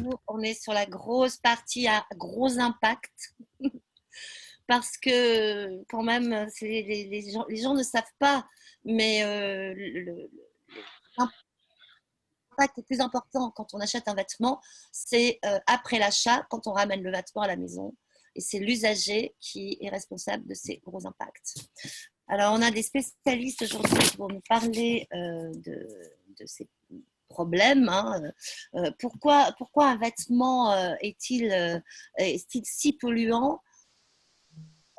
nous, on est sur la grosse partie à gros impact parce que quand même, les gens ne savent pas, mais l'impact le plus important quand on achète un vêtement, c'est après l'achat, quand on ramène le vêtement à la maison. Et c'est l'usager qui est responsable de ces gros impacts. Alors, on a des spécialistes aujourd'hui qui vont nous parler de ces problèmes. Pourquoi un vêtement est-il si polluant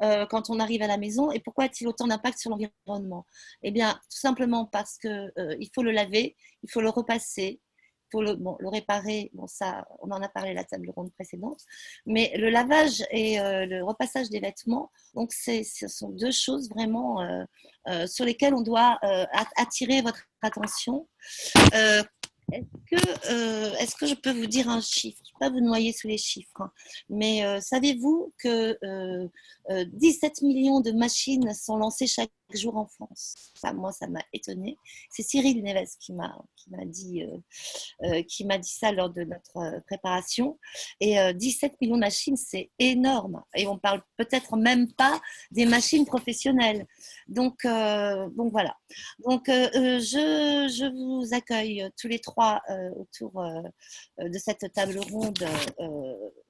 quand on arrive à la maison et pourquoi a-t-il autant d'impact sur l'environnement? Eh bien, tout simplement parce qu'il faut le laver, il faut le repasser, il faut le réparer. Bon, ça, on en a parlé à la table ronde précédente. Mais le lavage et le repassage des vêtements, donc ce sont deux choses vraiment sur lesquelles on doit attirer votre attention. Est-ce que je peux vous dire un chiffre? Je ne vais pas vous noyer sous les chiffres, hein. Mais savez-vous que 17 millions de machines sont lancées chaque jour en France? Moi, ça m'a étonnée. C'est Cyril Neves qui m'a dit ça lors de notre préparation. Et 17 millions de machines, c'est énorme. Et on ne parle peut-être même pas des machines professionnelles. Donc voilà. Donc, je vous accueille tous les trois autour de cette table ronde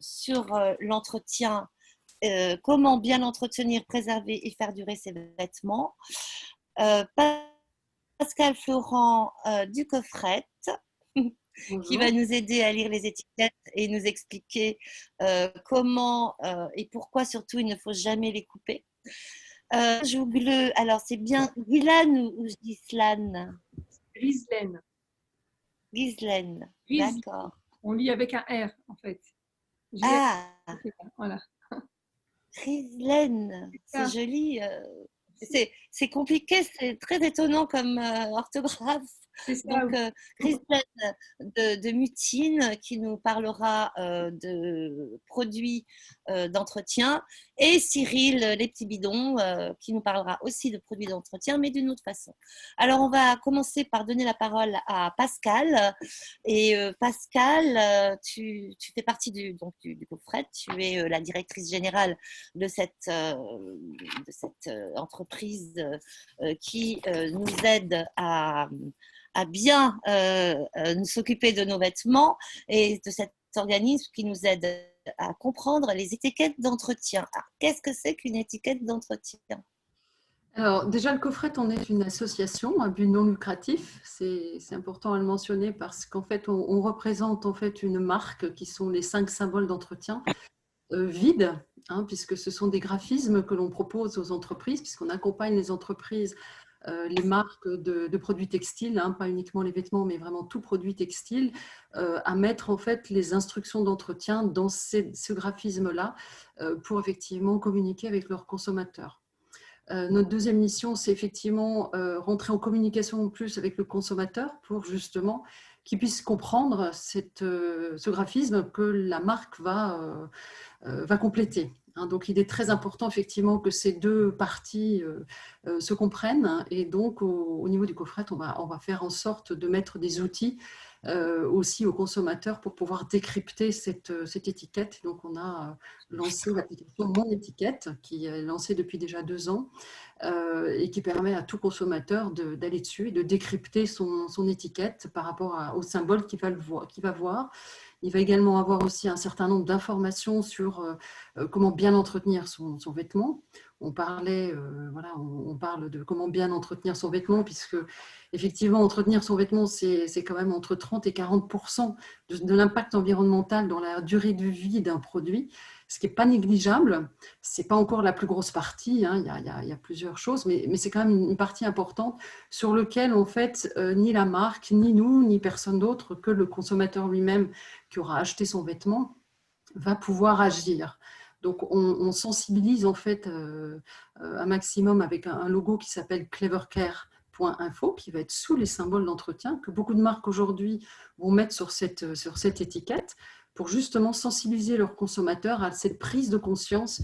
sur l'entretien, comment bien entretenir, préserver et faire durer ses vêtements. Pascal Florent du Coffret, qui va nous aider à lire les étiquettes et nous expliquer comment et pourquoi surtout il ne faut jamais les couper. Alors c'est bien Guylaine ou Ghislaine? Ghislaine. Ghislaine, d'accord. On lit avec un R en fait. Ah, voilà. Ghislaine, c'est joli. C'est compliqué, c'est très étonnant comme orthographe. Donc, Ghislaine de Mutine qui nous parlera de produits d'entretien et Cyril Les Petits Bidons qui nous parlera aussi de produits d'entretien, mais d'une autre façon. Alors, on va commencer par donner la parole à Pascal. Et Pascal, tu fais partie du Coffret, tu es la directrice générale de cette entreprise qui nous aide à bien nous s'occuper de nos vêtements et de cet organisme qui nous aide à comprendre les étiquettes d'entretien. Alors, qu'est-ce que c'est qu'une étiquette d'entretien? Alors, déjà, le Coffret, on est une association à but non lucratif. C'est important à le mentionner parce qu'en fait, on représente en fait une marque qui sont les 5 symboles d'entretien vides, puisque ce sont des graphismes que l'on propose aux entreprises, puisqu'on accompagne les entreprises, les marques de produits textiles, pas uniquement les vêtements, mais vraiment tout produit textile, à mettre en fait les instructions d'entretien dans ce graphisme-là pour effectivement communiquer avec leurs consommateurs. Notre deuxième mission, c'est effectivement rentrer en communication plus avec le consommateur pour justement qu'il puisse comprendre ce graphisme que la marque va compléter. Donc, il est très important effectivement que ces deux parties se comprennent. Et donc, au niveau du Coffret, on va faire en sorte de mettre des outils aussi aux consommateurs pour pouvoir décrypter cette étiquette. Donc, on a lancé l'application Mon Étiquette, qui est lancée depuis déjà 2 ans et qui permet à tout consommateur d'aller dessus et de décrypter son étiquette par rapport au symbole qu'il va voir. Il va également avoir aussi un certain nombre d'informations sur comment bien entretenir son vêtement. On parle de comment bien entretenir son vêtement, puisque effectivement, entretenir son vêtement, c'est quand même entre 30 et 40% de l'impact environnemental dans la durée de vie d'un produit, ce qui n'est pas négligeable. Ce n'est pas encore la plus grosse partie, il y a plusieurs choses, mais c'est quand même une partie importante sur laquelle, en fait, ni la marque, ni nous, ni personne d'autre que le consommateur lui-même qui aura acheté son vêtement va pouvoir agir. Donc, on sensibilise en fait un maximum avec un logo qui s'appelle clevercare.info qui va être sous les symboles d'entretien que beaucoup de marques aujourd'hui vont mettre sur cette étiquette pour justement sensibiliser leurs consommateurs à cette prise de conscience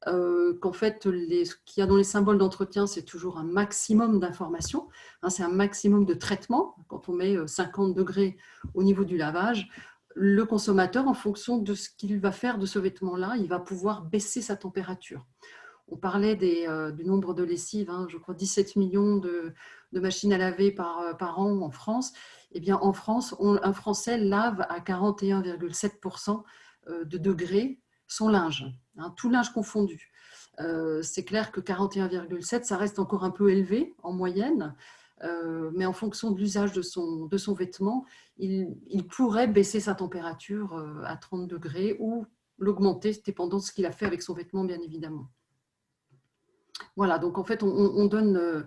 qu'en fait, ce qu'il y a dans les symboles d'entretien, c'est toujours un maximum d'informations, c'est un maximum de traitement. Quand on met 50 degrés au niveau du lavage, le consommateur, en fonction de ce qu'il va faire de ce vêtement-là, il va pouvoir baisser sa température. On parlait du nombre de lessives, hein, je crois 17 millions de machines à laver par an en France. Eh bien, en France, un Français lave à 41,7% de degrés son linge, hein, tout linge confondu. C'est clair que 41,7, ça reste encore un peu élevé en moyenne, mais en fonction de l'usage de son vêtement, il pourrait baisser sa température à 30 degrés ou l'augmenter, dépendant de ce qu'il a fait avec son vêtement, bien évidemment. Voilà, donc en fait, on donne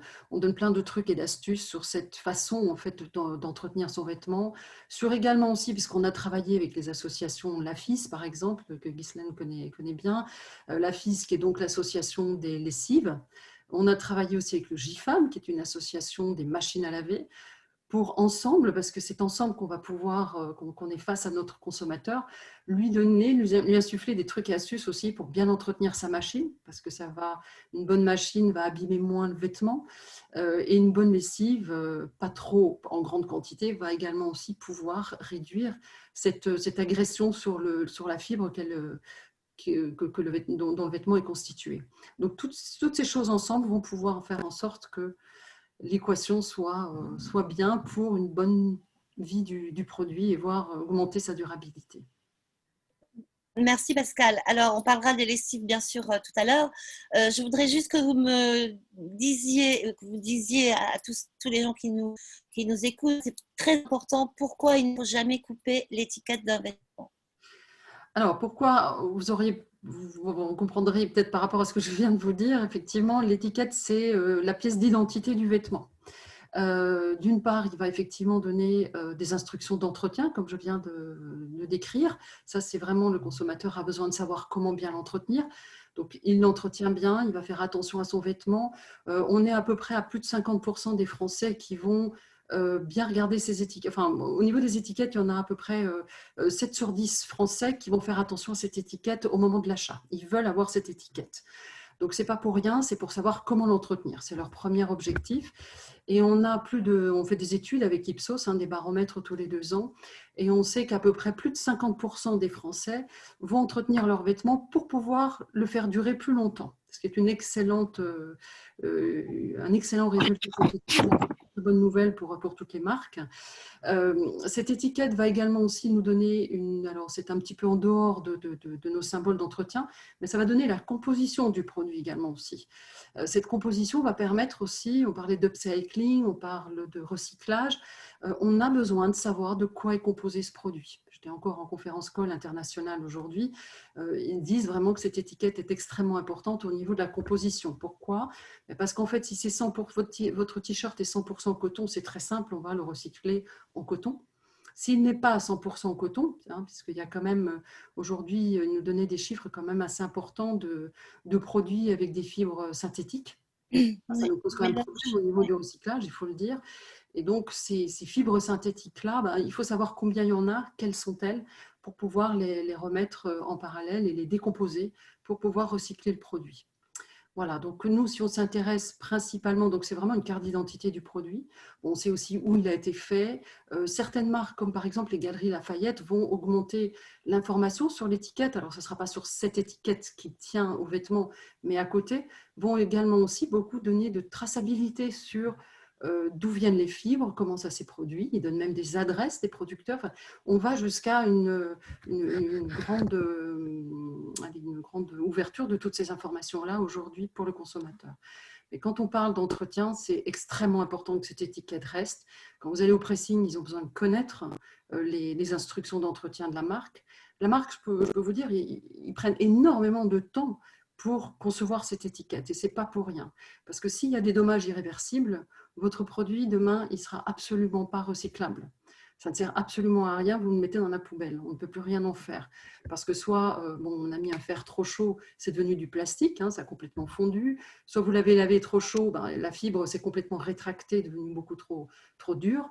plein de trucs et d'astuces sur cette façon en fait, d'entretenir son vêtement, sur également aussi, puisqu'on a travaillé avec les associations LAFIS, par exemple, que Ghislaine connaît bien, LAFIS qui est donc l'association des lessives. On a travaillé aussi avec le GIFAM, qui est une association des machines à laver, pour ensemble, parce que c'est ensemble qu'on va pouvoir, qu'on est face à notre consommateur, lui insuffler des trucs et astuces aussi pour bien entretenir sa machine, parce que une bonne machine va abîmer moins le vêtement, et une bonne lessive, pas trop en grande quantité, va également aussi pouvoir réduire cette agression sur la fibre dont le vêtement est constitué. Donc toutes ces choses ensemble vont pouvoir faire en sorte que l'équation soit bien pour une bonne vie du produit et voire augmenter sa durabilité. Merci Pascal. Alors, on parlera des lessives bien sûr tout à l'heure. Je voudrais juste que vous me disiez à tous les gens qui nous écoutent, c'est très important, pourquoi il ne faut jamais couper l'étiquette d'un vêtement. Alors, pourquoi vous comprendrez peut-être par rapport à ce que je viens de vous dire, effectivement, l'étiquette, c'est la pièce d'identité du vêtement. D'une part, il va effectivement donner des instructions d'entretien, comme je viens de le décrire. Ça, c'est vraiment le consommateur a besoin de savoir comment bien l'entretenir. Donc, il l'entretient bien, il va faire attention à son vêtement. On est à peu près à plus de 50% des Français qui vont bien regarder ces étiquettes. Enfin, au niveau des étiquettes, il y en a à peu près 7 sur 10 Français qui vont faire attention à cette étiquette au moment de l'achat. Ils veulent avoir cette étiquette. Donc, ce n'est pas pour rien, c'est pour savoir comment l'entretenir. C'est leur premier objectif. Et on fait des études avec Ipsos, des baromètres tous les 2 ans, et on sait qu'à peu près plus de 50% des Français vont entretenir leurs vêtements pour pouvoir le faire durer plus longtemps, ce qui est un excellent résultat. C'est une bonne nouvelle pour toutes les marques. Cette étiquette va également aussi nous donner alors c'est un petit peu en dehors de nos symboles d'entretien, mais ça va donner la composition du produit également aussi. Cette composition va permettre aussi, on parlait d'upcycling, on parle de recyclage, on a besoin de savoir de quoi est composé ce produit. J'étais encore en conférence call internationale aujourd'hui, ils disent vraiment que cette étiquette est extrêmement importante au niveau de la composition. Pourquoi ? Parce qu'en fait, si c'est votre t-shirt est 100% coton, c'est très simple, on va le recycler en coton. S'il n'est pas à 100% en coton, puisqu'il y a quand même, aujourd'hui, il nous donnait des chiffres quand même assez importants de produits avec des fibres synthétiques. Ça nous pose quand même problème au niveau du recyclage, il faut le dire. Et donc, ces fibres synthétiques-là, il faut savoir combien il y en a, quelles sont-elles, pour pouvoir les remettre en parallèle et les décomposer pour pouvoir recycler le produit. Voilà, donc nous, si on s'intéresse principalement, donc c'est vraiment une carte d'identité du produit. On sait aussi où il a été fait. Certaines marques, comme par exemple les Galeries Lafayette, vont augmenter l'information sur l'étiquette. Alors, ce ne sera pas sur cette étiquette qui tient au vêtement, mais à côté, vont également aussi beaucoup donner de traçabilité sur d'où viennent les fibres, comment ça s'est produit. Ils donnent même des adresses des producteurs. Enfin, on va jusqu'à une grande ouverture de toutes ces informations-là aujourd'hui pour le consommateur. Mais quand on parle d'entretien, c'est extrêmement important que cette étiquette reste. Quand vous allez au pressing, ils ont besoin de connaître les instructions d'entretien de la marque. La marque, je peux vous dire, ils prennent énormément de temps pour concevoir cette étiquette. Et ce n'est pas pour rien. Parce que s'il y a des dommages irréversibles, votre produit, demain, il ne sera absolument pas recyclable. Ça ne sert absolument à rien, vous le mettez dans la poubelle. On ne peut plus rien en faire. Parce que soit on a mis un fer trop chaud, c'est devenu du plastique, ça a complètement fondu. Soit vous l'avez lavé trop chaud, la fibre s'est complètement rétractée, devenue beaucoup trop dure.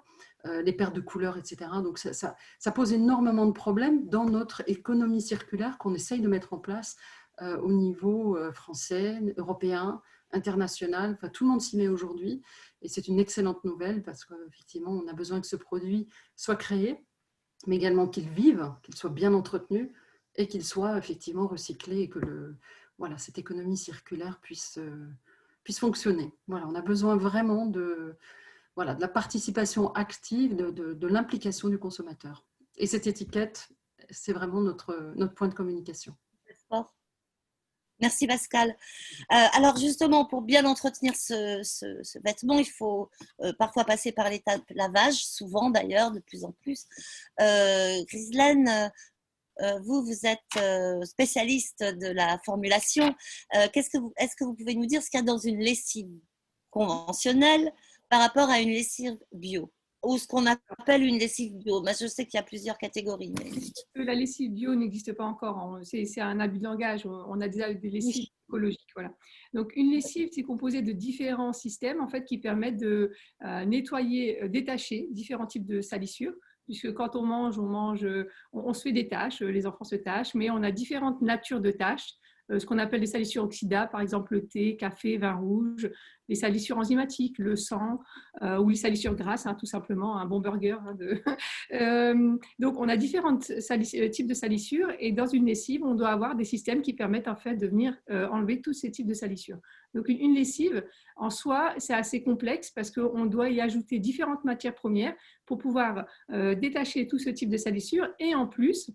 Les pertes de couleurs, etc. Donc ça pose énormément de problèmes dans notre économie circulaire qu'on essaye de mettre en place au niveau français, européen, international. Enfin, tout le monde s'y met aujourd'hui. Et c'est une excellente nouvelle parce qu'effectivement, on a besoin que ce produit soit créé mais également qu'ils vivent, qu'ils soient bien entretenus et qu'ils soient effectivement recyclés et que voilà, cette économie circulaire puisse fonctionner. Voilà, on a besoin vraiment de la participation active, de l'implication du consommateur. Et cette étiquette, c'est vraiment notre point de communication. Merci Pascal. Alors justement, pour bien entretenir ce vêtement, il faut parfois passer par l'étape lavage, souvent d'ailleurs, de plus en plus. Ghislaine, vous êtes spécialiste de la formulation. Est-ce que vous pouvez nous dire ce qu'il y a dans une lessive conventionnelle par rapport à une lessive bio, ou ce qu'on appelle une lessive bio? Je sais qu'il y a plusieurs catégories. Mais... La lessive bio n'existe pas encore. C'est un abus de langage. On a déjà des lessives écologiques. Voilà. Donc, une lessive, c'est composé de différents systèmes en fait, qui permettent de nettoyer, détacher différents types de salissures. Puisque quand on mange, on se fait des tâches, les enfants se tâchent, mais on a différentes natures de tâches. Ce qu'on appelle les salissures oxydables, par exemple le thé, café, vin rouge, les salissures enzymatiques, le sang, ou les salissures grasses, tout simplement, un bon burger. Donc, on a différents types de salissures et dans une lessive, on doit avoir des systèmes qui permettent en fait de venir enlever tous ces types de salissures. Donc, une lessive, en soi, c'est assez complexe parce qu'on doit y ajouter différentes matières premières pour pouvoir détacher tout ce type de salissures et en plus,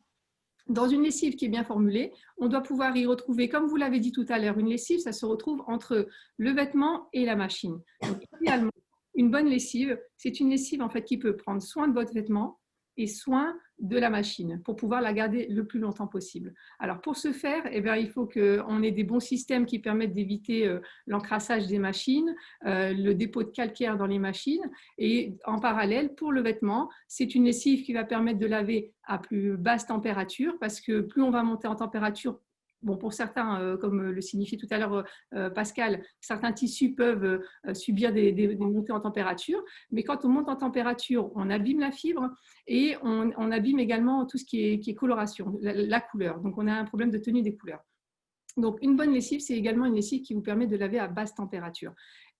dans une lessive qui est bien formulée, on doit pouvoir y retrouver, comme vous l'avez dit tout à l'heure, une lessive, ça se retrouve entre le vêtement et la machine. Donc, idéalement, une bonne lessive, c'est une lessive en fait, qui peut prendre soin de votre vêtement et soin de la machine pour pouvoir la garder le plus longtemps possible. Alors pour ce faire, eh bien, il faut qu'on ait des bons systèmes qui permettent d'éviter l'encrassage des machines, le dépôt de calcaire dans les machines et en parallèle, pour le vêtement, c'est une lessive qui va permettre de laver à plus basse température parce que plus on va monter en température, bon, pour certains, comme le signifiait tout à l'heure Pascal, certains tissus peuvent subir des montées en température, mais quand on monte en température, on abîme la fibre et on abîme également tout ce qui est coloration, la couleur. Donc, on a un problème de tenue des couleurs. Donc, une bonne lessive, c'est également une lessive qui vous permet de laver à basse température.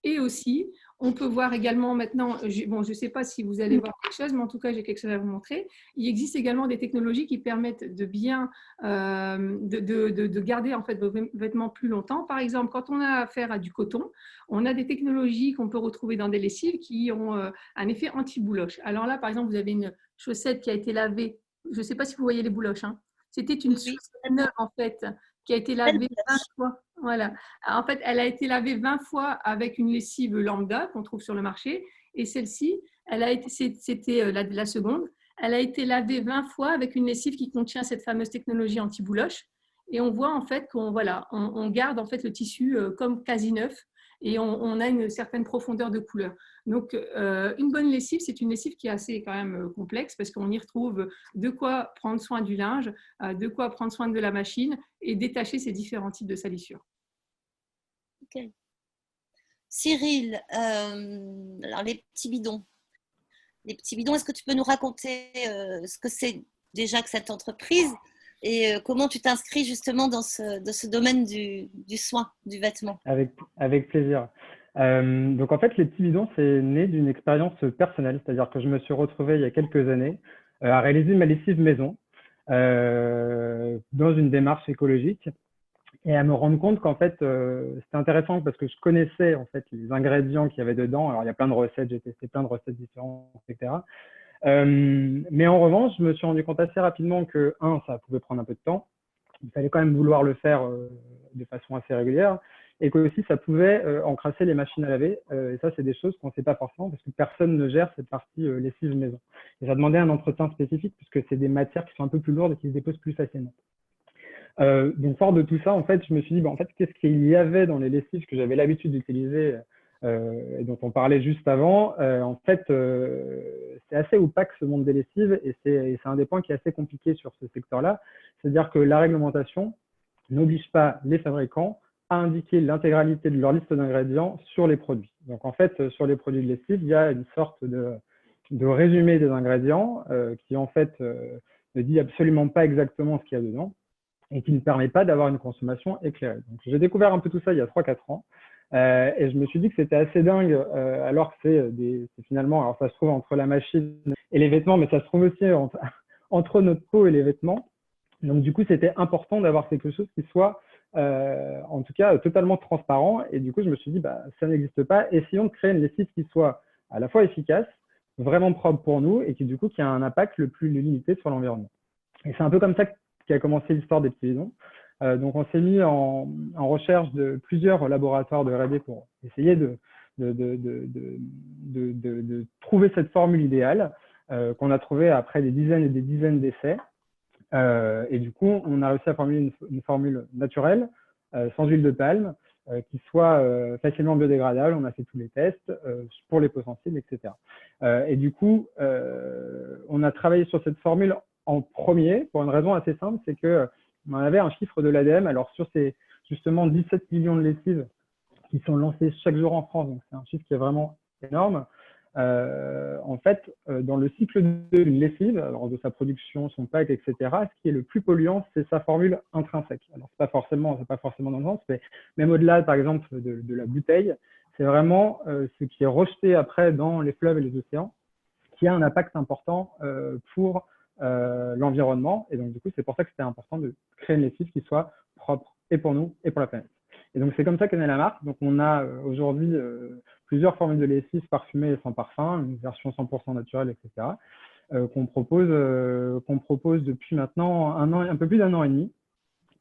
Et aussi, on peut voir également maintenant, bon, je ne sais pas si vous allez voir quelque chose, mais en tout cas, j'ai quelque chose à vous montrer. Il existe également des technologies qui permettent de bien de garder en fait vos vêtements plus longtemps. Par exemple, quand on a affaire à du coton, on a des technologies qu'on peut retrouver dans des lessives qui ont un effet anti-bouloche. Alors là, par exemple, vous avez une chaussette qui a été lavée. Je ne sais pas si vous voyez les bouloches. C'était une chaussette neuve en fait, qui a été lavée 20 fois. Voilà. En fait, elle a été lavée 20 fois avec une lessive lambda qu'on trouve sur le marché. Et celle-ci, c'était la seconde. Elle a été lavée 20 fois avec une lessive qui contient cette fameuse technologie anti-bouloche. Et on voit en fait on garde en fait le tissu comme quasi neuf et on a une certaine profondeur de couleur. Donc, une bonne lessive, c'est une lessive qui est assez quand même complexe parce qu'on y retrouve de quoi prendre soin du linge, de quoi prendre soin de la machine et détacher ces différents types de salissures. Ok. Cyril, alors les petits bidons. Est-ce que tu peux nous raconter ce que c'est déjà que cette entreprise et comment tu t'inscris justement dans ce domaine du soin, du vêtement? Avec plaisir. Donc en fait, les petits bidons, c'est né d'une expérience personnelle, c'est-à-dire que je me suis retrouvé il y a quelques années à réaliser ma lessive maison dans une démarche écologique et à me rendre compte qu'en fait, c'était intéressant parce que je connaissais en fait les ingrédients qu'il y avait dedans. Alors il y a plein de recettes, j'ai testé plein de recettes différentes, etc. Mais en revanche, je me suis rendu compte assez rapidement que, ça pouvait prendre un peu de temps. Il fallait quand même vouloir le faire de façon assez régulière et que aussi ça pouvait encrasser les machines à laver. Et ça, c'est des choses qu'on ne sait pas forcément parce que personne ne gère cette partie lessive maison. Et ça demandait un entretien spécifique puisque c'est des matières qui sont un peu plus lourdes et qui se déposent plus facilement. Donc, fort de tout ça, en fait, je me suis dit, en fait, qu'est-ce qu'il y avait dans les lessives que j'avais l'habitude d'utiliser et dont on parlait juste avant. En fait, c'est assez opaque ce monde des lessives et c'est un des points qui est assez compliqué sur ce secteur-là. C'est-à-dire que la réglementation n'oblige pas les fabricants à indiquer l'intégralité de leur liste d'ingrédients sur les produits. Donc, en fait, sur les produits de lessive, il y a une sorte de résumé des ingrédients qui, en fait, ne dit absolument pas exactement ce qu'il y a dedans et qui ne permet pas d'avoir une consommation éclairée. Donc, j'ai découvert un peu tout ça il y a 3-4 ans. Et je me suis dit que c'était assez dingue, alors que c'est finalement, alors ça se trouve entre la machine et les vêtements, mais ça se trouve aussi entre notre peau et les vêtements. Donc, du coup, c'était important d'avoir quelque chose qui soit, en tout cas, totalement transparent. Et du coup, je me suis dit, bah, ça n'existe pas. Essayons de créer une lessive qui soit à la fois efficace, vraiment propre pour nous et qui, du coup, qui a un impact le plus limité sur l'environnement. Et c'est un peu comme ça qu'a commencé l'histoire des petits bidons. Donc, on s'est mis en recherche de plusieurs laboratoires de R&D pour essayer de trouver cette formule idéale qu'on a trouvée après des dizaines et des dizaines d'essais. Et du coup, on a réussi à formuler une formule naturelle, sans huile de palme, qui soit facilement biodégradable. On a fait tous les tests pour les peaux sensibles, etc. Et du coup, on a travaillé sur cette formule en premier pour une raison assez simple, c'est que on avait un chiffre de l'ADEME. Alors sur ces justement 17 millions de lessives qui sont lancées chaque jour en France, donc c'est un chiffre qui est vraiment énorme. En fait, dans le cycle d'une lessive, alors de sa production, son pack, etc., ce qui est le plus polluant, c'est sa formule intrinsèque. Alors, c'est pas forcément dans le sens, mais même au-delà, par exemple, de la bouteille, c'est vraiment ce qui est rejeté après dans les fleuves et les océans, qui a un impact important pour l'environnement. Et donc, du coup, c'est pour ça que c'était important de créer une lessive qui soit propre et pour nous et pour la planète. Et donc, c'est comme ça qu'est née la marque. Donc, on a aujourd'hui plusieurs formules de lessive parfumées et sans parfum, une version 100% naturelle, etc., qu'on propose depuis maintenant un peu plus d'un an et demi,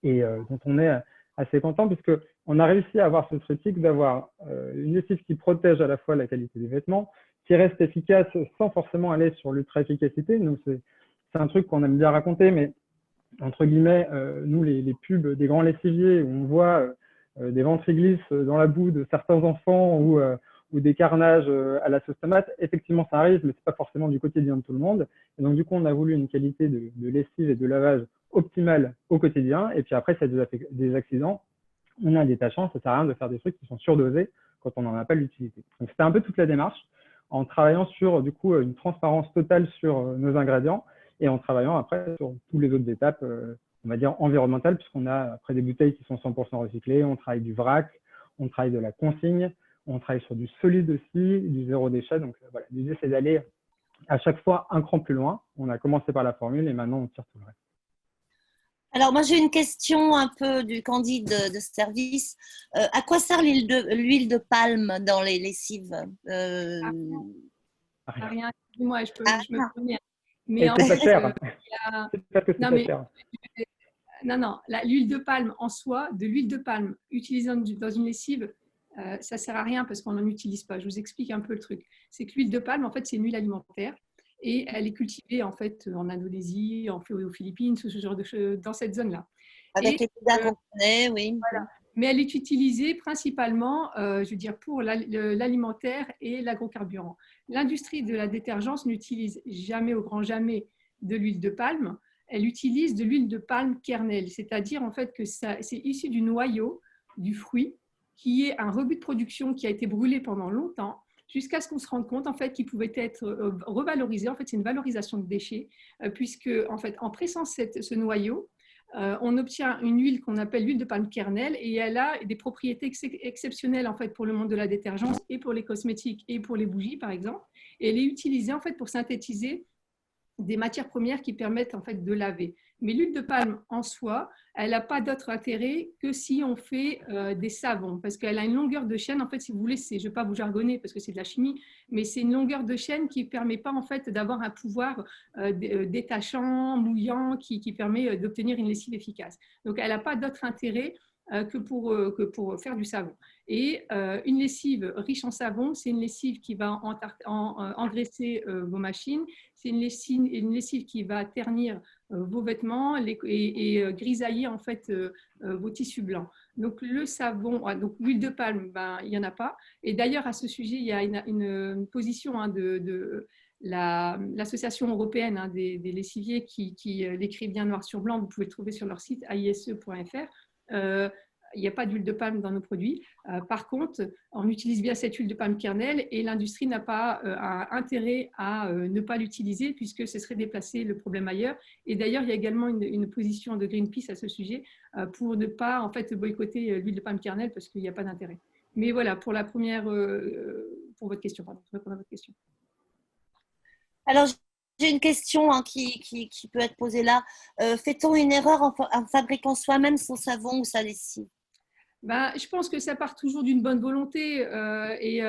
et dont on est assez content, puisqu'on a réussi à avoir ce critique d'avoir une lessive qui protège à la fois la qualité des vêtements, qui reste efficace sans forcément aller sur l'ultra-efficacité. Donc, c'est un truc qu'on aime bien raconter, mais entre guillemets, nous, les pubs des grands lessiviers, où on voit des ventres qui glissent dans la boue de certains enfants ou des carnages à la sauce tomate, effectivement, ça arrive, mais ce n'est pas forcément du quotidien de tout le monde. Et donc, du coup, on a voulu une qualité de lessive et de lavage optimale au quotidien. Et puis après, s'il y a des accidents, on a un détachant, ça ne sert à rien de faire des trucs qui sont surdosés quand on n'en a pas l'utilité. Donc, c'était un peu toute la démarche en travaillant sur, du coup, une transparence totale sur nos ingrédients et en travaillant après sur toutes les autres étapes, on va dire environnementales, puisqu'on a après des bouteilles qui sont 100% recyclées, on travaille du vrac, on travaille de la consigne, on travaille sur du solide aussi, du zéro déchet. Donc voilà, l'idée c'est d'aller à chaque fois un cran plus loin. On a commencé par la formule et maintenant on tire tout le reste. Alors, moi, j'ai une question un peu du Candide de service. À quoi sert l'huile de palme dans les lessives Rien. Dis-moi, je me connais. Mais en fait, non, l'huile de palme en soi, de l'huile de palme utilisée dans une lessive, ça ne sert à rien parce qu'on n'en utilise pas. Je vous explique un peu le truc. C'est que l'huile de palme, en fait, c'est une huile alimentaire et elle est cultivée en fait en Indonésie, aux Philippines, ce genre de choses, dans cette zone-là. Avec les pizzas qu'on connaît, oui. Voilà. Mais elle est utilisée principalement, je veux dire, pour l'alimentaire et l'agrocarburant. L'industrie de la détergence n'utilise jamais, au grand jamais, de l'huile de palme. Elle utilise de l'huile de palme kernel, c'est-à-dire en fait que c'est issu du noyau du fruit, qui est un rebut de production qui a été brûlé pendant longtemps, jusqu'à ce qu'on se rende compte en fait qu'il pouvait être revalorisé. En fait, c'est une valorisation de déchets, puisque en fait, en pressant ce noyau, on obtient une huile qu'on appelle l'huile de palme kernel et elle a des propriétés exceptionnelles en fait pour le monde de la détergence et pour les cosmétiques et pour les bougies par exemple. Et elle est utilisée en fait pour synthétiser des matières premières qui permettent en fait de laver. Mais l'huile de palme en soi, elle n'a pas d'autre intérêt que si on fait des savons, parce qu'elle a une longueur de chaîne. En fait, si vous voulez, je ne vais pas vous jargonner parce que c'est de la chimie, mais c'est une longueur de chaîne qui ne permet pas en fait d'avoir un pouvoir détachant, mouillant, qui permet d'obtenir une lessive efficace. Donc, elle n'a pas d'autre intérêt que pour faire du savon. Et une lessive riche en savon, c'est une lessive qui va engraisser vos machines, c'est une lessive qui va ternir vos vêtements et grisailler en fait vos tissus blancs. Donc le savon, donc l'huile de palme, il n'y en a pas. Et d'ailleurs à ce sujet, il y a une position de l'association européenne des lessiviers qui l'écrit bien noir sur blanc. Vous pouvez le trouver sur leur site aise.fr. Il n'y a pas d'huile de palme dans nos produits. Par contre, on utilise bien cette huile de palme kernel et l'industrie n'a pas intérêt à ne pas l'utiliser puisque ce serait déplacer le problème ailleurs. Et d'ailleurs, il y a également une position de Greenpeace à ce sujet pour ne pas en fait boycotter l'huile de palme kernel parce qu'il n'y a pas d'intérêt. Mais voilà, pour pour votre question, pardon, pour répondre à votre question. Alors, j'ai une question qui peut être posée là. Fait-on une erreur en fabriquant soi-même son savon ou sa lessive? Ben, je pense que ça part toujours d'une bonne volonté et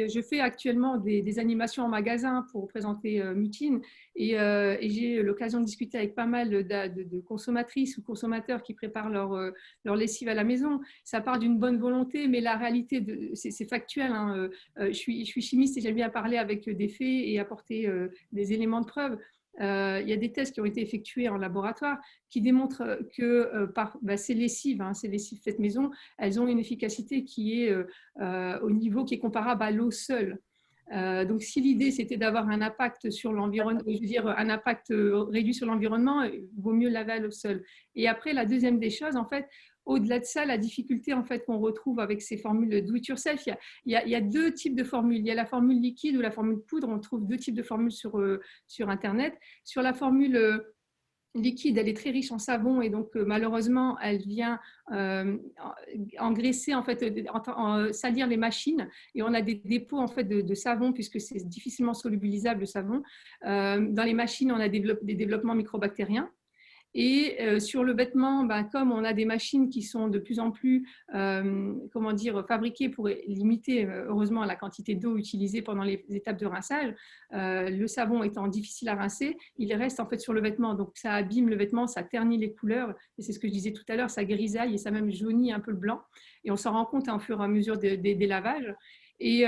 je fais actuellement des animations en magasin pour présenter Mutine et j'ai l'occasion de discuter avec pas mal de consommatrices ou consommateurs qui préparent leur lessive à la maison. Ça part d'une bonne volonté, mais la réalité, c'est factuel. Hein. Je suis chimiste et j'aime bien parler avec des faits et apporter des éléments de preuve. Il y a des tests qui ont été effectués en laboratoire qui démontrent que ces lessives faites maison, elles ont une efficacité qui est au niveau qui est comparable à l'eau seule. Donc, si l'idée c'était d'avoir un impact sur l'environnement, je veux dire un impact réduit sur l'environnement, il vaut mieux laver à l'eau seule. Et après, la deuxième des choses, en fait, au-delà de ça, la difficulté en fait qu'on retrouve avec ces formules do it yourself, il y a deux types de formules. Il y a la formule liquide ou la formule poudre. On trouve deux types de formules sur Internet. Sur la formule liquide, elle est très riche en savon et donc malheureusement, elle vient engraisser, en fait, salir les machines et on a des dépôts en fait, de savon puisque c'est difficilement solubilisable le savon. Dans les machines, on a des développements microbactériens. Et sur le vêtement, comme on a des machines qui sont de plus en plus fabriquées pour limiter heureusement la quantité d'eau utilisée pendant les étapes de rinçage, le savon étant difficile à rincer, il reste en fait sur le vêtement. Donc ça abîme le vêtement, ça ternit les couleurs. Et c'est ce que je disais tout à l'heure, ça grisaille et ça même jaunit un peu le blanc. Et on s'en rend compte au fur et à mesure des lavages. Et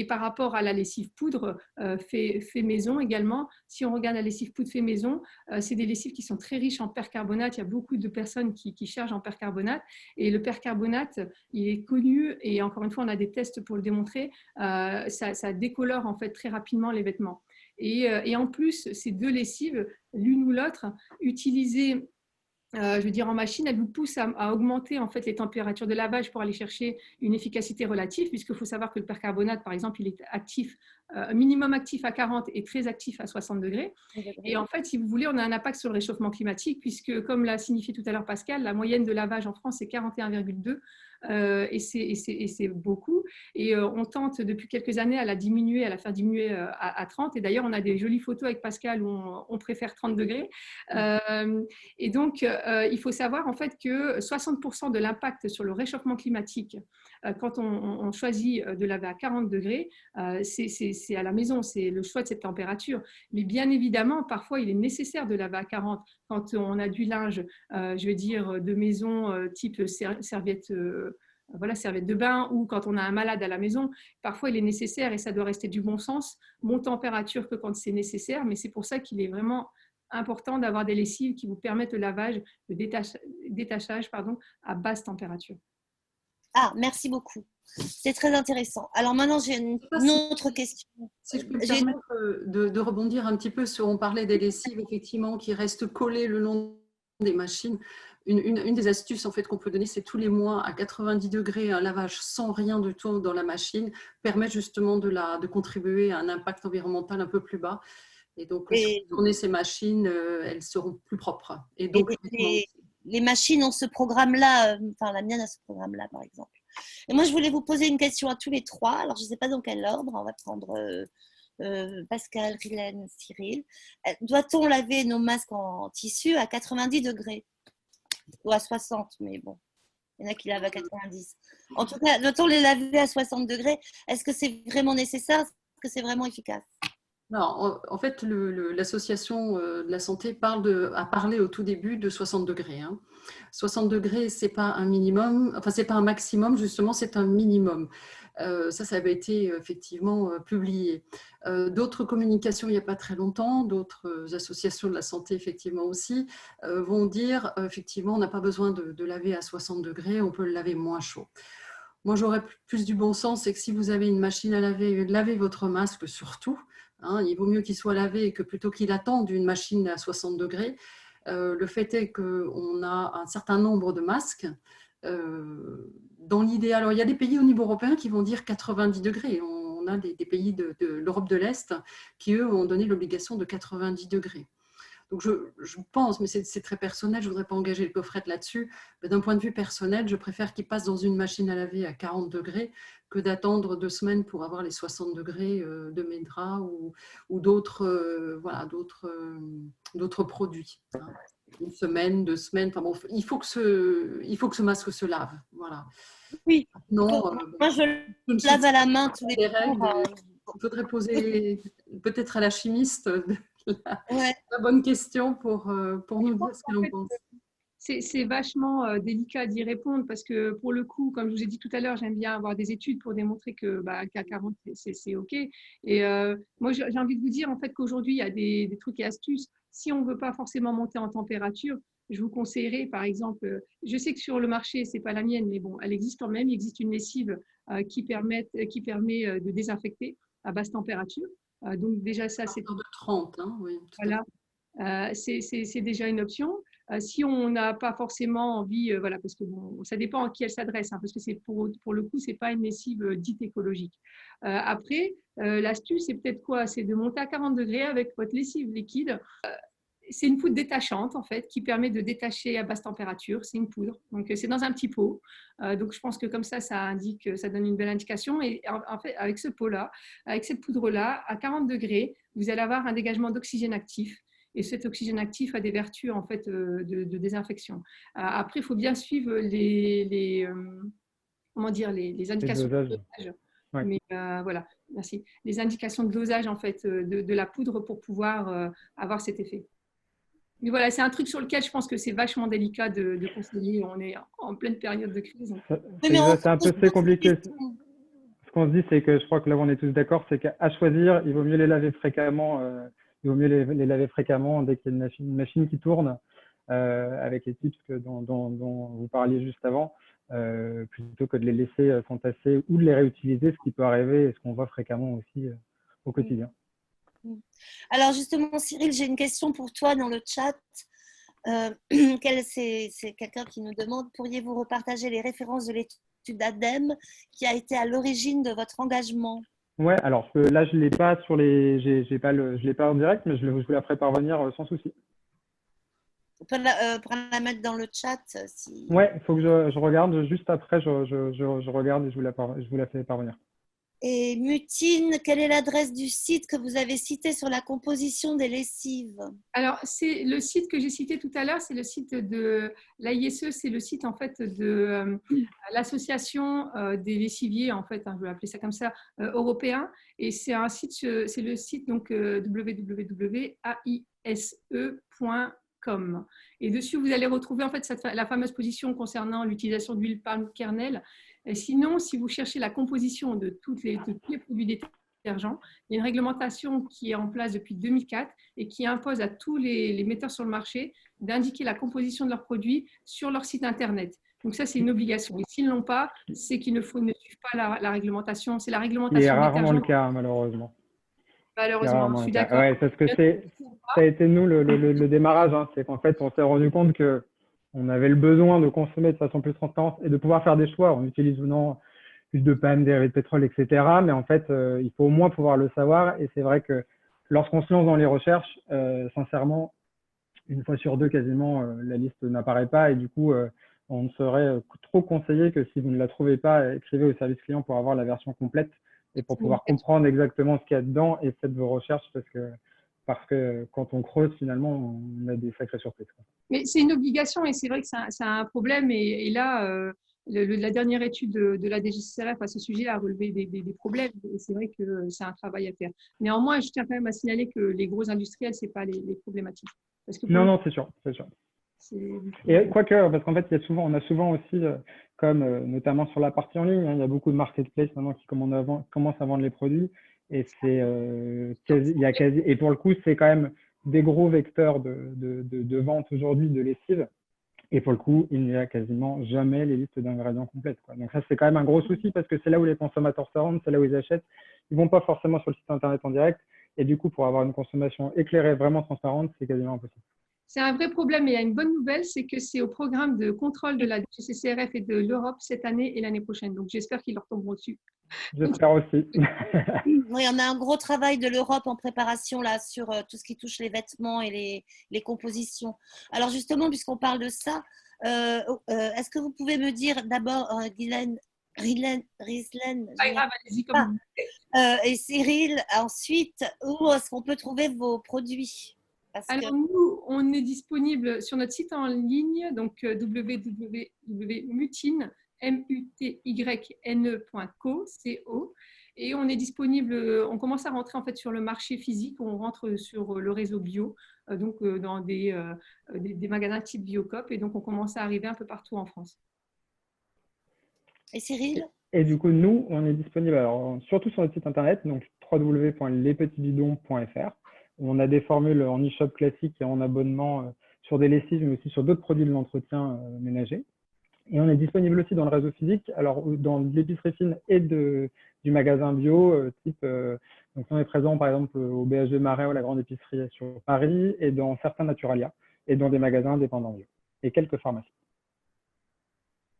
par rapport à la lessive poudre fait maison également, si on regarde la lessive poudre fait maison, c'est des lessives qui sont très riches en percarbonate. Il y a beaucoup de personnes qui chargent en percarbonate. Et le percarbonate, il est connu, et encore une fois, on a des tests pour le démontrer, ça décolore en fait très rapidement les vêtements. Et en plus, ces deux lessives, l'une ou l'autre, utilisées je veux dire en machine, elle vous pousse à augmenter en fait les températures de lavage pour aller chercher une efficacité relative, puisqu'il faut savoir que le percarbonate, par exemple, il est actif, minimum actif à 40 et très actif à 60 degrés. Et en fait, si vous voulez, on a un impact sur le réchauffement climatique, puisque comme l'a signifié tout à l'heure Pascal, la moyenne de lavage en France, c'est 41,2. Et c'est beaucoup. Et on tente depuis quelques années à la faire diminuer à 30. Et d'ailleurs, on a des jolies photos avec Pascal où on préfère 30 degrés. Et donc, il faut savoir en fait que 60% de l'impact sur le réchauffement climatique, quand on choisit de laver à 40 degrés, c'est à la maison, c'est le choix de cette température. Mais bien évidemment, parfois, il est nécessaire de laver à 40 quand on a du linge, je veux dire, de maison type serviette. Serviette de bain, ou quand on a un malade à la maison, parfois il est nécessaire et ça doit rester du bon sens, bon température que quand c'est nécessaire, mais c'est pour ça qu'il est vraiment important d'avoir des lessives qui vous permettent le lavage, le détachage à basse température. Ah, merci beaucoup. C'est très intéressant. Alors maintenant, j'ai une autre question. Si je peux me permettre de rebondir un petit peu sur, on parlait des lessives effectivement qui restent collées le long des machines. Une des astuces en fait qu'on peut donner, c'est tous les mois à 90 degrés, un lavage sans rien du tout dans la machine permet justement de contribuer à un impact environnemental un peu plus bas. Et donc, si vous tournez ces machines, elles seront plus propres. Et donc, les machines ont ce programme-là, enfin la mienne a ce programme-là par exemple. Et moi, je voulais vous poser une question à tous les trois. Alors, je ne sais pas dans quel ordre. On va prendre Pascal, Rilène, Cyril. Doit-on laver nos masques en tissu à 90 degrés ou à 60? Mais bon, il y en a qui lavent à 90. En tout cas, doit-on les laver à 60 degrés? Est-ce que c'est vraiment nécessaire? Est-ce que c'est vraiment efficace? Non, en fait, l'association de la santé a parlé au tout début de 60 degrés. 60 degrés, ce n'est pas un minimum, enfin, ce n'est pas un maximum, justement, c'est un minimum. Ça avait été effectivement publié. D'autres communications, il n'y a pas très longtemps, d'autres associations de la santé, effectivement aussi, vont dire, effectivement, on n'a pas besoin de laver à 60 degrés, on peut le laver moins chaud. Moi, j'aurais plus du bon sens, c'est que si vous avez une machine à laver, lavez votre masque surtout. Il vaut mieux qu'il soit lavé que plutôt qu'il attende une machine à 60 degrés. Le fait est qu'on a un certain nombre de masques. Dans l'idéal, alors il y a des pays au niveau européen qui vont dire 90 degrés. On a des pays de l'Europe de l'Est qui, eux, ont donné l'obligation de 90 degrés. Donc, je pense, mais c'est très personnel, je ne voudrais pas engager le coffret là-dessus, mais d'un point de vue personnel, je préfère qu'il passe dans une machine à laver à 40 degrés que d'attendre 2 semaines pour avoir les 60 degrés de mes draps ou d'autres voilà, d'autres produits. Hein. 1 semaine, 2 semaines, enfin bon, il faut que ce masque se lave. Voilà. Oui. Non, Moi, je lave à la main tous les jours. Il faudrait poser peut-être à la chimiste Ouais. la bonne question pour nous dire ce que l'on pense. C'est vachement délicat d'y répondre parce que pour le coup, comme je vous ai dit tout à l'heure, j'aime bien avoir des études pour démontrer que qu'à 40, c'est OK. Et moi, j'ai envie de vous dire en fait qu'aujourd'hui, il y a des trucs et astuces. Si on ne veut pas forcément monter en température, je vous conseillerais, par exemple, je sais que sur le marché, ce n'est pas la mienne, mais bon, elle existe quand même. Il existe une lessive qui permet de désinfecter à basse température. Donc déjà, ça, c'est… de 30, hein, oui. Voilà. C'est déjà une option. Si on n'a pas forcément envie, voilà, parce que bon, ça dépend à qui elle s'adresse, hein, parce que c'est pour le coup, c'est pas une lessive dite écologique. Après, l'astuce, c'est peut-être quoi? C'est de monter à 40 degrés avec votre lessive liquide. C'est une poudre détachante en fait qui permet de détacher à basse température. C'est une poudre, donc c'est dans un petit pot. Donc je pense que comme ça indique, ça donne une belle indication. Et en fait, avec ce pot-là, avec cette poudre-là, à 40 degrés, vous allez avoir un dégagement d'oxygène actif. Et cet oxygène actif a des vertus en fait de désinfection. Après, il faut bien suivre comment dire, les indications de dosage. Ouais. Mais voilà, merci. Les indications de dosage en fait de la poudre pour pouvoir avoir cet effet. Mais voilà, c'est un truc sur lequel je pense que c'est vachement délicat de conseiller. On est en pleine période de crise. C'est un peu compliqué. Ce qu'on se dit, c'est que je crois que là, on est tous d'accord, c'est qu'à choisir, il vaut mieux les laver fréquemment. Il vaut mieux les laver fréquemment dès qu'il y a une machine qui tourne, avec les tips dont vous parliez juste avant, plutôt que de les laisser s'entasser ou de les réutiliser, ce qui peut arriver et ce qu'on voit fréquemment aussi au quotidien. Alors justement, Cyril, j'ai une question pour toi dans le chat. C'est quelqu'un qui nous demande, pourriez-vous repartager les références de l'étude ADEME qui a été à l'origine de votre engagement? Ouais, alors là, je ne l'ai pas je l'ai pas en direct, mais je vous la ferai parvenir sans souci. On peut la mettre dans le chat. Si… Ouais, il faut que je regarde. Juste après, je regarde et je vous la fais parvenir. Et Mutine, quelle est l'adresse du site que vous avez cité sur la composition des lessives? Alors, c'est le site que j'ai cité tout à l'heure, c'est le site de l'AISE, c'est le site en fait de l'association des lessiviers, en fait, hein, je vais appeler ça comme ça, européen. Et c'est un site, c'est le site donc www.aise.com. Et dessus, vous allez retrouver en fait la fameuse position concernant l'utilisation d'huile palme kernel. Et sinon, si vous cherchez la composition de tous les produits détergents, il y a une réglementation qui est en place depuis 2004 et qui impose à tous les metteurs sur le marché d'indiquer la composition de leurs produits sur leur site internet. Donc ça, c'est une obligation. Et s'ils ne l'ont pas, c'est qu'ils ne suivent pas la réglementation. C'est la réglementation. C'est rarement le cas, malheureusement. Malheureusement, je suis d'accord. Ouais, parce que ça a été nous le démarrage. Hein. C'est qu'en fait, on s'est rendu compte qu'on avait le besoin de consommer de façon plus transparente et de pouvoir faire des choix. On utilise ou non plus de palme, dérivés de pétrole, etc. Mais en fait, il faut au moins pouvoir le savoir. Et c'est vrai que lorsqu'on se lance dans les recherches, sincèrement, une fois sur deux, quasiment, la liste n'apparaît pas. Et du coup, on ne serait trop conseillé que si vous ne la trouvez pas, écrivez au service client pour avoir la version complète et pour pouvoir comprendre exactement ce qu'il y a dedans et faites vos recherches parce que quand on creuse, finalement, on a des sacrées surprises. Mais c'est une obligation et c'est vrai que c'est un problème. Et là, la dernière étude de la DGCCRF à ce sujet a relevé des problèmes. Et c'est vrai que c'est un travail à faire. Néanmoins, je tiens quand même à signaler que les gros industriels, ce n'est pas les problématiques. Parce que non, c'est sûr. Et quoique, parce qu'en fait, on a souvent aussi, comme notamment sur la partie en ligne, hein, il y a beaucoup de marketplaces maintenant qui commencent à vendre les produits. Et et pour le coup, c'est quand même des gros vecteurs de vente aujourd'hui de lessive. Et pour le coup, il n'y a quasiment jamais les listes d'ingrédients complètes, quoi. Donc ça, c'est quand même un gros souci parce que c'est là où les consommateurs se rendent, c'est là où ils achètent. Ils ne vont pas forcément sur le site internet en direct. Et du coup, pour avoir une consommation éclairée, vraiment transparente, c'est quasiment impossible. C'est un vrai problème. Et il y a une bonne nouvelle, c'est que c'est au programme de contrôle de la DGCCRF et de l'Europe cette année et l'année prochaine. Donc, j'espère qu'ils leur tomberont dessus. J'espère aussi. Oui, on a un gros travail de l'Europe en préparation là sur tout ce qui touche les vêtements et les compositions. Alors justement, puisqu'on parle de ça, est-ce que vous pouvez me dire d'abord, Guylaine, Rislaine, Pas grave, allez-y comme vous voulez. et Cyril, ensuite, où est-ce qu'on peut trouver vos produits? Parce que Alors, nous, on est disponible sur notre site en ligne, donc www.mutyn.co, et on est disponible, on commence à rentrer en fait sur le marché physique, on rentre sur le réseau bio, donc dans des magasins type Biocop, et donc on commence à arriver un peu partout en France. Et Cyril? Et du coup, nous, on est disponible alors, surtout sur notre site internet, donc www.lespetitsbidons.fr. On a des formules en e-shop classique et en abonnement sur des lessives, mais aussi sur d'autres produits de l'entretien ménager. Et on est disponible aussi dans le réseau physique, alors dans l'épicerie fine et du magasin bio, donc on est présent par exemple au BHV Marais ou la grande épicerie sur Paris, et dans certains Naturalia, et dans des magasins indépendants bio, et quelques pharmacies.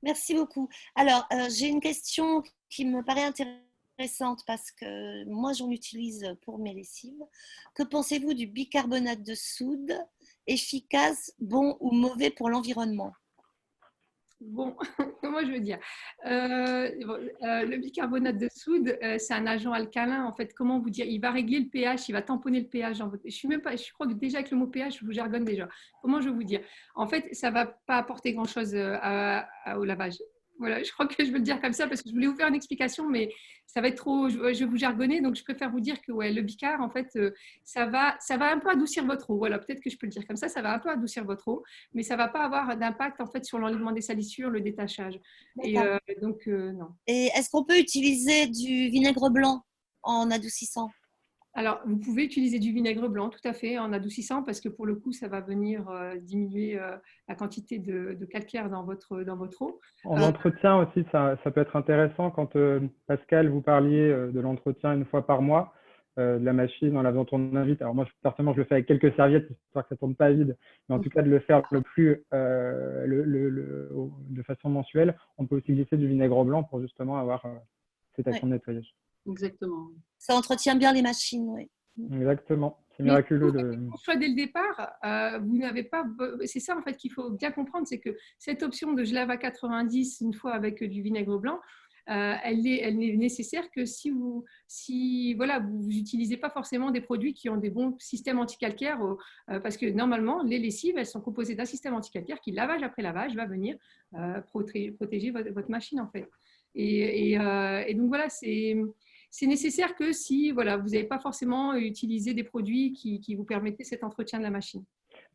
Merci beaucoup. Alors, j'ai une question qui me paraît intéressante parce que moi, j'en utilise pour mes lessives. Que pensez-vous du bicarbonate de soude, efficace, bon ou mauvais pour l'environnement? Bon, comment je veux dire le bicarbonate de soude, c'est un agent alcalin, en fait. Comment vous dire? Il va régler le pH, il va tamponner le pH dans votre… Je suis même pas, je crois que déjà avec le mot pH, je vous jargonne déjà. Comment je vais vous dire? En fait, ça va pas apporter grand-chose au lavage. Voilà, je crois que je veux le dire comme ça parce que je voulais vous faire une explication, mais ça va être trop… Je vais vous jargonner, donc je préfère vous dire que ouais, le bicar, en fait, ça va un peu adoucir votre eau. Voilà, peut-être que je peux le dire comme ça va un peu adoucir votre eau, mais ça ne va pas avoir d'impact en fait sur l'enlèvement des salissures, le détachage. Et donc, non. Et est-ce qu'on peut utiliser du vinaigre blanc en adoucissant? Alors, vous pouvez utiliser du vinaigre blanc, tout à fait, en adoucissant, parce que pour le coup, ça va venir diminuer la quantité de calcaire dans votre eau. En entretien aussi, ça peut être intéressant quand, Pascal, vous parliez de l'entretien une fois par mois, de la machine en la faisant tourner vite. Alors moi, personnellement, je le fais avec quelques serviettes, histoire que ça ne tourne pas vide, mais en tout cas, de le faire de façon mensuelle. On peut aussi glisser du vinaigre blanc pour justement avoir cette action de nettoyage. Exactement. Ça entretient bien les machines, oui. Exactement, c'est miraculeux. Le choix dès le départ, vous n'avez pas. C'est ça en fait qu'il faut bien comprendre, c'est que cette option de je lave à 90 une fois avec du vinaigre blanc, elle n'est nécessaire que si vous n'utilisez pas forcément des produits qui ont des bons systèmes anticalcaires, parce que normalement les lessives elles sont composées d'un système anticalcaire qui lavage après lavage va venir protéger votre machine en fait. Et donc voilà, c'est nécessaire que si voilà, vous n'avez pas forcément utilisé des produits qui vous permettaient cet entretien de la machine.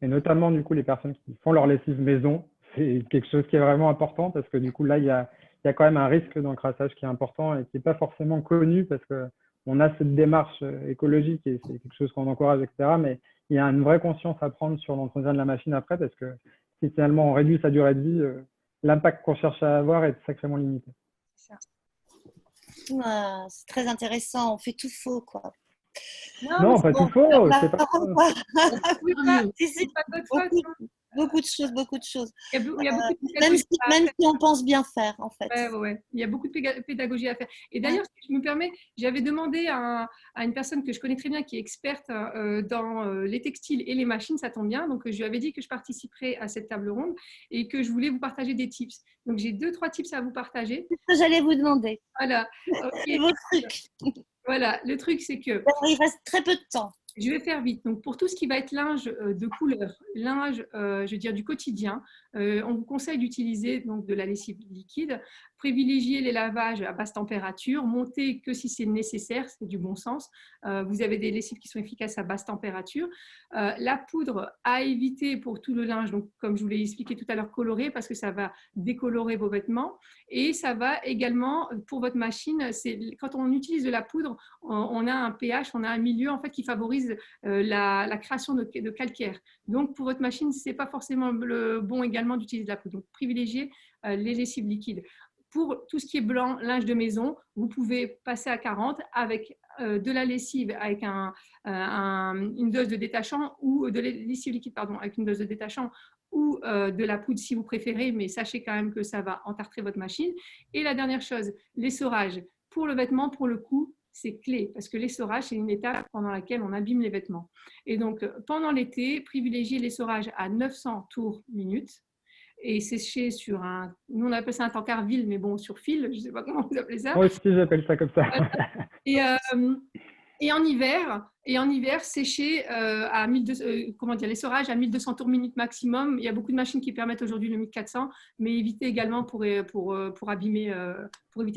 Et notamment, du coup, les personnes qui font leur lessive maison, c'est quelque chose qui est vraiment important parce que du coup, là, il y a quand même un risque d'encrassage qui est important et qui n'est pas forcément connu parce qu'on a cette démarche écologique et c'est quelque chose qu'on encourage, etc. Mais il y a une vraie conscience à prendre sur l'entretien de la machine après parce que si finalement on réduit sa durée de vie, l'impact qu'on cherche à avoir est sacrément limité. C'est ça. C'est très intéressant, on fait tout faux, quoi. Non, pas tout faux. C'est pas beaucoup de choses. Il y a beaucoup de même si on pense bien faire, en fait. Ouais. Il y a beaucoup de pédagogie à faire. Et d'ailleurs, si je me permets, j'avais demandé à une personne que je connais très bien, qui est experte dans les textiles et les machines, ça tombe bien. Donc, je lui avais dit que je participerais à cette table ronde et que je voulais vous partager des tips. Donc, j'ai 2-3 tips à vous partager. C'est ce que j'allais vous demander. Voilà. Okay. Vos trucs. Voilà, le truc, c'est que… Il reste très peu de temps. Je vais faire vite. Donc, pour tout ce qui va être linge de couleur, linge, je veux dire, du quotidien, on vous conseille d'utiliser donc de la lessive liquide. Privilégier les lavages à basse température, monter que si c'est nécessaire, c'est du bon sens. Vous avez des lessives qui sont efficaces à basse température. La poudre à éviter pour tout le linge, donc comme je vous l'ai expliqué tout à l'heure, coloré parce que ça va décolorer vos vêtements. Et ça va également, pour votre machine, quand on utilise de la poudre, on a un pH, on a un milieu en fait qui favorise la création de calcaire. Donc pour votre machine, ce n'est pas forcément le bon également d'utiliser de la poudre. Donc privilégiez les lessives liquides. Pour tout ce qui est blanc, linge de maison, vous pouvez passer à 40 avec de la lessive avec une dose de détachant ou de la lessive liquide, pardon, avec une dose de détachant ou de la poudre si vous préférez, mais sachez quand même que ça va entartrer votre machine. Et la dernière chose, l'essorage. Pour le vêtement, pour le coup, c'est clé parce que l'essorage, c'est une étape pendant laquelle on abîme les vêtements. Et donc, pendant l'été, privilégiez l'essorage à 900 tours minute et sécher sur nous on appelle ça un tankard ville, mais bon, sur fil, je ne sais pas comment vous appelez ça. Moi aussi, j'appelle ça comme ça. Et en hiver, sécher à 1200, l'essorage à 1200 tours minute maximum. Il y a beaucoup de machines qui permettent aujourd'hui le 1400, mais évitez également pour éviter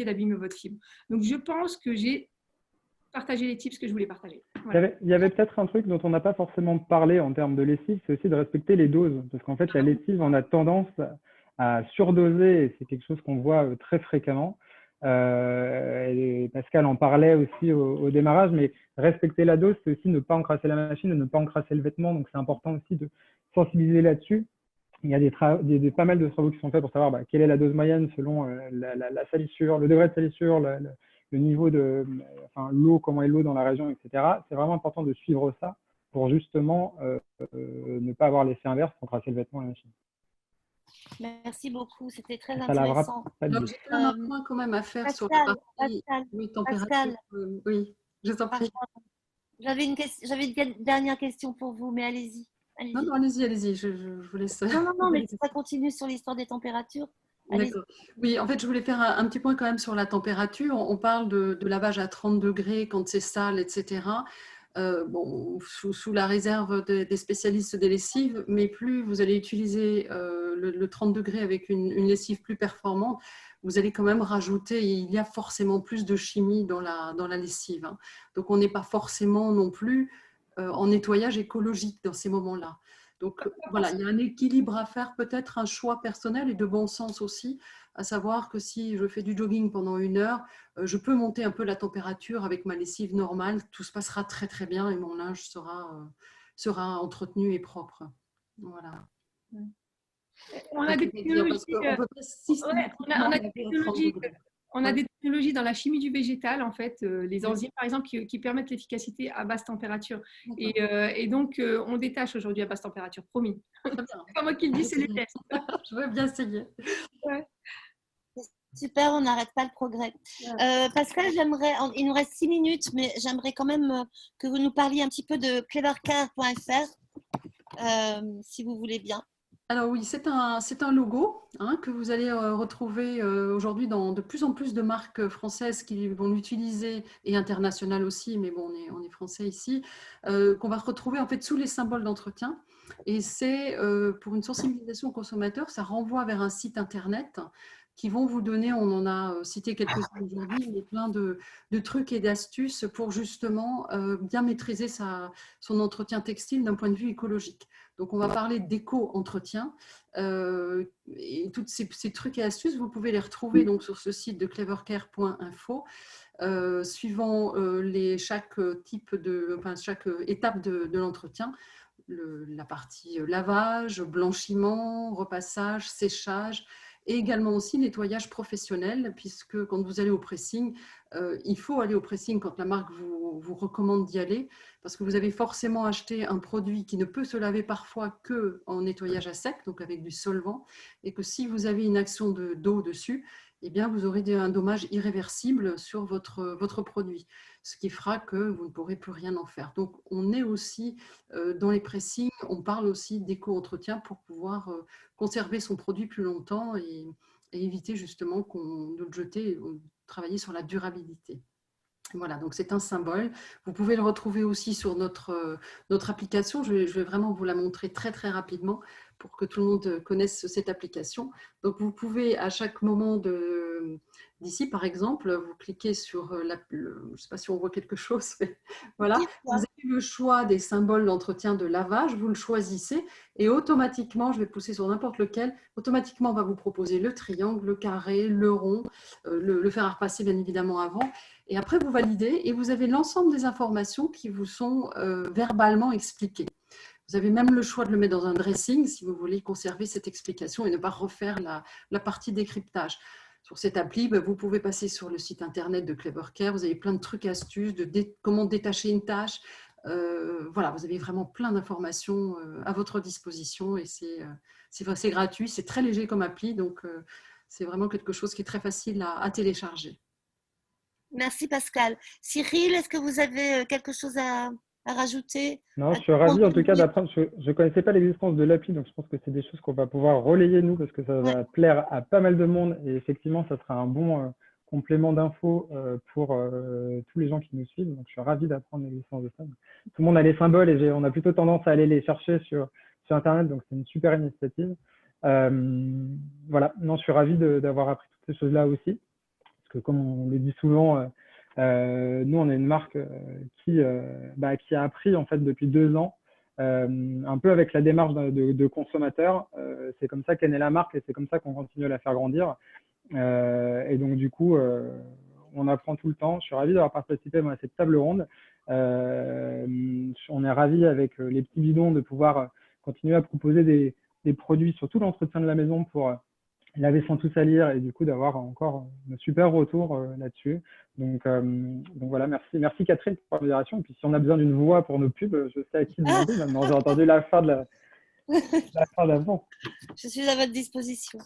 d'abîmer votre fibre. Donc, je pense que j'ai partagé les tips que je voulais partager. Voilà. Il y avait peut-être un truc dont on n'a pas forcément parlé en termes de lessive, c'est aussi de respecter les doses. Parce qu'en fait, la lessive, on a tendance à surdoser, et c'est quelque chose qu'on voit très fréquemment. Et Pascal en parlait aussi au démarrage, mais respecter la dose, c'est aussi ne pas encrasser la machine, ne pas encrasser le vêtement. Donc, c'est important aussi de sensibiliser là-dessus. Il y a pas mal de travaux qui sont faits pour savoir quelle est la dose moyenne selon la salissure, le degré de salissure, le niveau de l'eau, comment est l'eau dans la région, etc. C'est vraiment important de suivre ça pour justement ne pas avoir l'effet inverse, encrasser le vêtement à la machine. Merci beaucoup, c'était très Ça intéressant. Donc, j'ai quand même un point quand même à faire sur la partie température. Pascal, oui, je t'en prie. J'avais une dernière question pour vous, mais allez-y. Non, allez-y, je vous laisse. Non, mais ça continue sur l'histoire des températures. D'accord. Oui, en fait, je voulais faire un petit point quand même sur la température. On parle de lavage à 30 degrés quand c'est sale, etc. Sous la réserve des spécialistes des lessives, mais plus vous allez utiliser le 30 degrés avec une lessive plus performante, vous allez quand même rajouter, il y a forcément plus de chimie dans la lessive. Hein. Donc, on n'est pas forcément non plus en nettoyage écologique dans ces moments-là. Donc, voilà, il y a un équilibre à faire, peut-être un choix personnel et de bon sens aussi, à savoir que si je fais du jogging pendant 1 heure, je peux monter un peu la température avec ma lessive normale, tout se passera très très bien et mon linge sera entretenu et propre. Voilà. On a des technologies. On a des technologies dans la chimie du végétal, en fait, les enzymes, par exemple, qui permettent l'efficacité à basse température. Et donc, on détache aujourd'hui à basse température, promis. C'est pas moi qui le dis, c'est les tests. Je veux bien essayer. Ouais. Super, on n'arrête pas le progrès. Pascal, il nous reste 6 minutes, mais j'aimerais quand même que vous nous parliez un petit peu de clevercare.fr, si vous voulez bien. Alors oui, c'est un logo que vous allez retrouver aujourd'hui dans de plus en plus de marques françaises qui vont l'utiliser et internationales aussi, mais bon, on est français ici, qu'on va retrouver en fait sous les symboles d'entretien. Et c'est pour une sensibilisation aux consommateurs, ça renvoie vers un site internet qui vont vous donner, on en a cité quelques-uns aujourd'hui, mais plein de trucs et d'astuces pour justement bien maîtriser son entretien textile d'un point de vue écologique. Donc, on va parler d'éco-entretien et tous ces trucs et astuces, vous pouvez les retrouver donc, sur ce site de clevercare.info. Suivant chaque étape de l'entretien, la partie lavage, blanchiment, repassage, séchage, et également aussi nettoyage professionnel, puisque quand vous allez au pressing, il faut aller au pressing quand la marque vous recommande d'y aller, parce que vous avez forcément acheté un produit qui ne peut se laver parfois qu'en nettoyage à sec, donc avec du solvant, et que si vous avez une action d'eau dessus, eh bien, vous aurez un dommage irréversible sur votre produit, ce qui fera que vous ne pourrez plus rien en faire. Donc, on est aussi dans les pressings, on parle aussi d'éco-entretien pour pouvoir conserver son produit plus longtemps et éviter justement de le jeter, travailler sur la durabilité. Voilà, donc c'est un symbole. Vous pouvez le retrouver aussi sur notre application. Je vais vraiment vous la montrer très, très rapidement pour que tout le monde connaisse cette application. Donc, vous pouvez à chaque moment d'ici, par exemple, vous cliquez sur je ne sais pas si on voit quelque chose, mais voilà. Vous avez le choix des symboles d'entretien de lavage, vous le choisissez et automatiquement, je vais pousser sur n'importe lequel, automatiquement, on va vous proposer le triangle, le carré, le rond, le fer à repasser bien évidemment avant. Et après, vous validez et vous avez l'ensemble des informations qui vous sont verbalement expliquées. Vous avez même le choix de le mettre dans un dressing si vous voulez conserver cette explication et ne pas refaire la partie décryptage. sur cette appli, vous pouvez passer sur le site internet de Clevercare. Vous avez plein de trucs, astuces, comment détacher une tâche. Voilà, vous avez vraiment plein d'informations à votre disposition et c'est gratuit, c'est très léger comme appli, donc c'est vraiment quelque chose qui est très facile à télécharger. Merci Pascal. Cyril, est-ce que vous avez quelque chose à rajouter? Non, je suis ravi en tout cas d'apprendre. Je ne connaissais pas l'existence de l'appli, donc je pense que c'est des choses qu'on va pouvoir relayer nous parce que ça va plaire à pas mal de monde et effectivement, ça sera un bon complément d'infos pour tous les gens qui nous suivent. Donc, je suis ravi d'apprendre l'existence de ça. Tout le monde a les symboles et on a plutôt tendance à aller les chercher sur Internet, donc c'est une super initiative. Voilà, non, je suis ravi d'avoir appris toutes ces choses-là aussi. Parce que comme on le dit souvent, nous, on est une marque qui a appris en fait depuis 2 ans, un peu avec la démarche de consommateur. C'est comme ça qu'est née la marque et c'est comme ça qu'on continue à la faire grandir. Et donc, du coup, on apprend tout le temps. Je suis ravi d'avoir participé à cette table ronde. On est ravi avec les petits bidons de pouvoir continuer à proposer des produits sur tout l'entretien de la maison pour laver sans tout salir et du coup d'avoir encore un super retour là-dessus. Donc voilà, merci Catherine pour la modération. Et puis si on a besoin d'une voix pour nos pubs, je sais à qui demander. Maintenant, j'ai entendu la fin de l'avant. Je suis à votre disposition.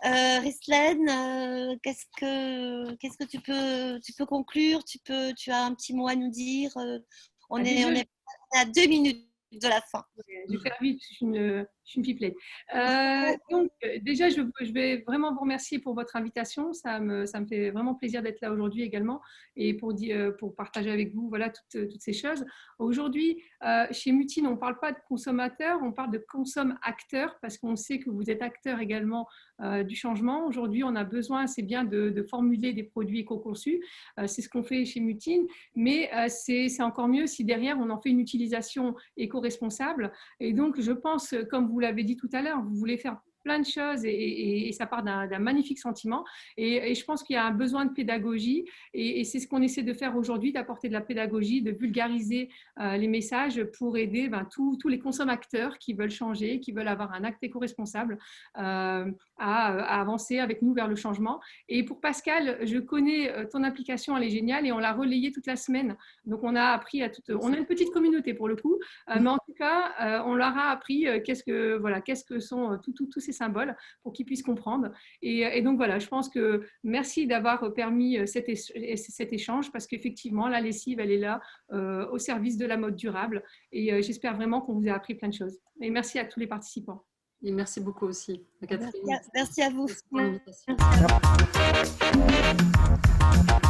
Rislen, qu'est-ce que tu peux conclure? Tu as un petit mot à nous dire? On est à 2 minutes de la fin. Je vais faire vite, je suis une pipelette. Donc, déjà, je vais vraiment vous remercier pour votre invitation. Ça me fait vraiment plaisir d'être là aujourd'hui également et pour partager avec vous voilà, toutes ces choses. Aujourd'hui, chez Mutine, on ne parle pas de consommateur, on parle de consomme-acteur parce qu'on sait que vous êtes acteur également du changement. Aujourd'hui, on a besoin, c'est bien de formuler des produits éco-conçus. C'est ce qu'on fait chez Mutine, mais c'est encore mieux si derrière, on en fait une utilisation éco-responsable. Et donc, je pense, comme vous l'avez dit tout à l'heure, vous voulez faire plein de choses et ça part d'un magnifique sentiment. Et je pense qu'il y a un besoin de pédagogie et c'est ce qu'on essaie de faire aujourd'hui, d'apporter de la pédagogie, de vulgariser les messages pour aider tous les consommateurs qui veulent changer, qui veulent avoir un acte éco-responsable à avancer avec nous vers le changement. Et pour Pascal, je connais ton application, elle est géniale et on l'a relayée toute la semaine. Donc, on a appris on a une petite communauté pour le coup, mais en tout cas, on leur a appris qu'est-ce que sont tous ces symboles pour qu'ils puissent comprendre. Et donc, voilà, je pense que merci d'avoir permis cet échange parce qu'effectivement, la lessive, elle est là au service de la mode durable. Et j'espère vraiment qu'on vous a appris plein de choses. Et merci à tous les participants. Et merci beaucoup aussi, Catherine. Merci à vous. Merci pour l'invitation. Merci.